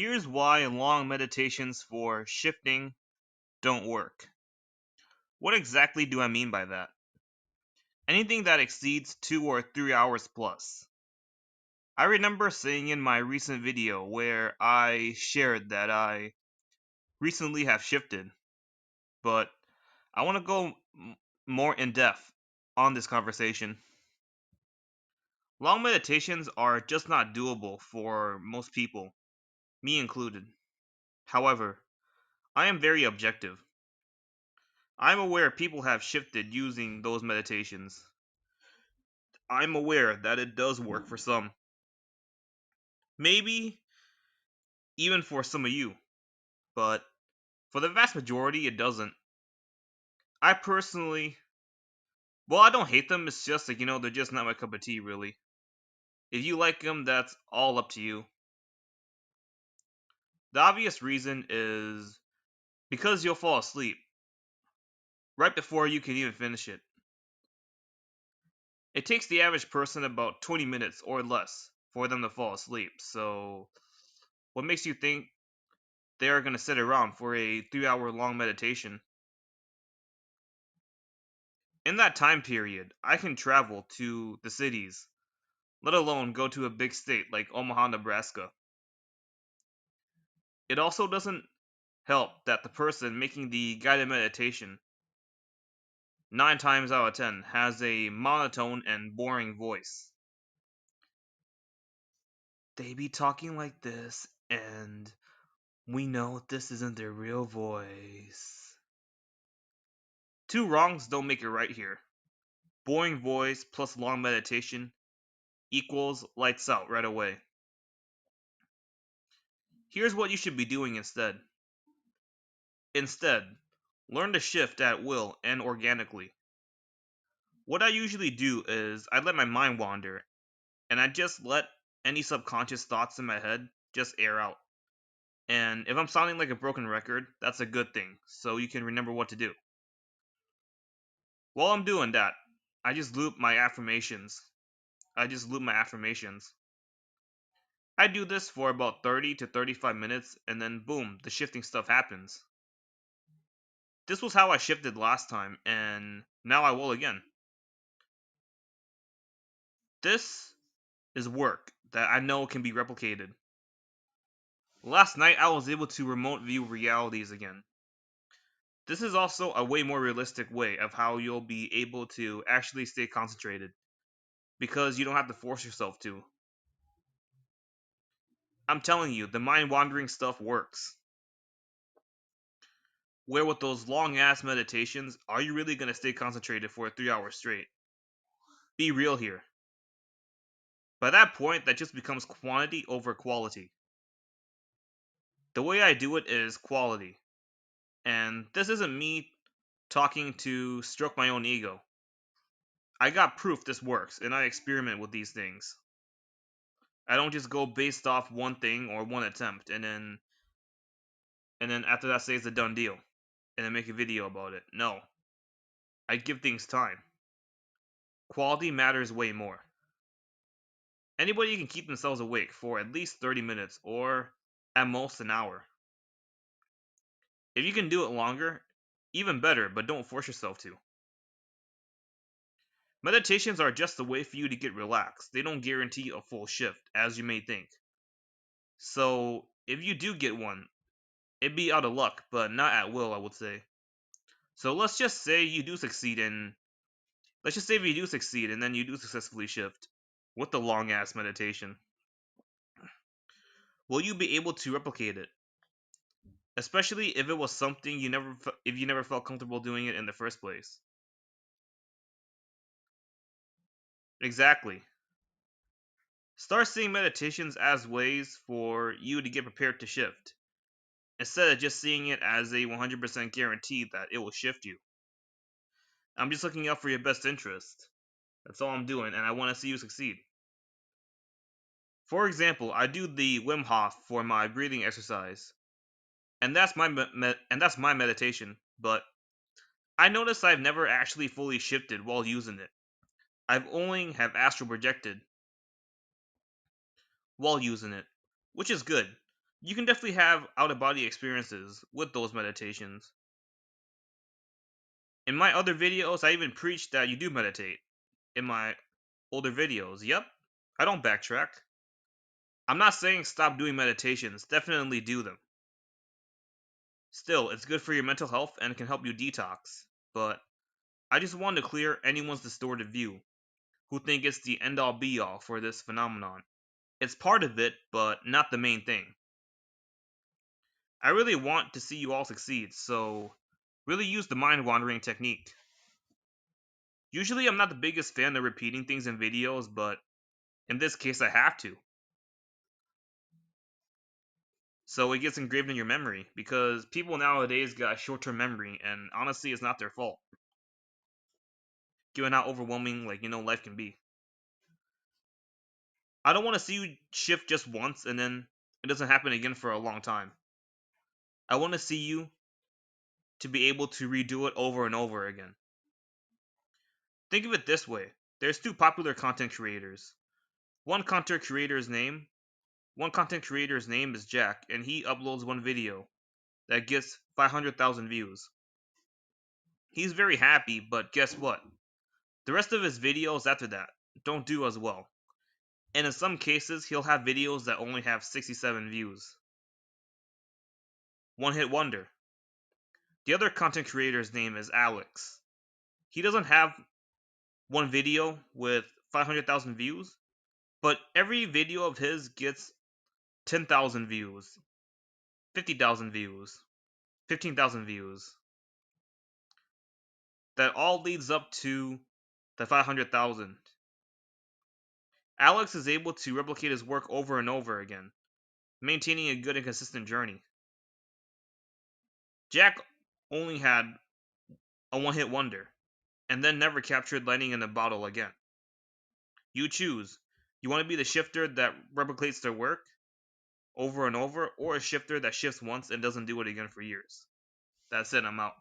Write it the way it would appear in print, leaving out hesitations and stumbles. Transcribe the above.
Here's why long meditations for shifting don't work. What exactly do I mean by that? Anything that exceeds 2 or 3 hours plus. I remember saying in my recent video where I shared that I recently have shifted, but I want to go more in depth on this conversation. Long meditations are just not doable for most people, me included. However, I am very objective. I'm aware people have shifted using those meditations. I'm aware that it does work for some. Maybe even for some of you, but for the vast majority, it doesn't. I personally, well, I don't hate them. It's just like, they're just not my cup of tea, really. If you like them, that's all up to you. The obvious reason is because you'll fall asleep right before you can even finish it. It takes the average person about 20 minutes or less for them to fall asleep. So, what makes you think they are going to sit around for a 3 hour long meditation? In that time period, I can travel to the cities, let alone go to a big state like Omaha, Nebraska. It also doesn't help that the person making the guided meditation, 9 times out of 10, has a monotone and boring voice. They be talking like this, and we know this isn't their real voice. Two wrongs don't make it right here. Boring voice plus long meditation equals lights out right away. Here's what you should be doing instead. Instead, learn to shift at will and organically. What I usually do is I let my mind wander and I just let any subconscious thoughts in my head just air out. And if I'm sounding like a broken record, that's a good thing, so you can remember what to do. While I'm doing that, I just loop my affirmations. I do this for about 30 to 35 minutes and then boom, the shifting stuff happens. This was how I shifted last time, and now I will again. This is work that I know can be replicated. Last night I was able to remote view realities again. This is also a way more realistic way of how you'll be able to actually stay concentrated because you don't have to force yourself to. I'm telling you, the mind wandering stuff works. Where with those long ass meditations, are you really going to stay concentrated for 3 hours straight? Be real here. By that point, that just becomes quantity over quality. The way I do it is quality. And this isn't me talking to stroke my own ego. I got proof this works, and I experiment with these things. I don't just go based off one thing or one attempt, and then after that say it's a done deal, and then make a video about it. No, I give things time. Quality matters way more. Anybody can keep themselves awake for at least 30 minutes or at most an hour. If you can do it longer, even better, but don't force yourself to. Meditations are just a way for you to get relaxed. They don't guarantee a full shift, as you may think. So, if you do get one, it'd be out of luck, but not at will, I would say. So let's just say you do succeed and let's just say if you do succeed and then you do successfully shift with the long ass meditation. Will you be able to replicate it? Especially if it was something if you never felt comfortable doing it in the first place. Exactly. Start seeing meditations as ways for you to get prepared to shift, instead of just seeing it as a 100% guarantee that it will shift you. I'm just looking out for your best interest. That's all I'm doing, and I want to see you succeed. For example, I do the Wim Hof for my breathing exercise, and that's my meditation. But I notice I've never actually fully shifted while using it. I've only have astral projected while using it, which is good. You can definitely have out of body experiences with those meditations. In my other videos, I even preach that you do meditate. In my older videos, yep, I don't backtrack. I'm not saying stop doing meditations, definitely do them. Still, it's good for your mental health and can help you detox. But I just want to clear anyone's distorted view who think it's the end all be all for this phenomenon. It's part of it, but not the main thing. I really want to see you all succeed, so really use the mind wandering technique. Usually, I'm not the biggest fan of repeating things in videos, but in this case, I have to. So it gets engraved in your memory, because people nowadays got short term memory, and honestly, it's not their fault, given how overwhelming, life can be. I don't want to see you shift just once and then it doesn't happen again for a long time. I want to see you to be able to redo it over and over again. Think of it this way. There's two popular content creators. One content creator's name, one content creator's name is Jack, and he uploads one video that gets 500,000 views. He's very happy, but guess what? The rest of his videos after that don't do as well. And in some cases, he'll have videos that only have 67 views. One hit wonder. The other content creator's name is Alex. He doesn't have one video with 500,000 views, but every video of his gets 10,000 views, 50,000 views, 15,000 views. That all leads up to the 500,000. Alex is able to replicate his work over and over again, maintaining a good and consistent journey. Jack only had a one hit wonder, and then never captured lightning in a bottle again. You choose. You want to be the shifter that replicates their work over and over, or a shifter that shifts once and doesn't do it again for years. That's it, I'm out.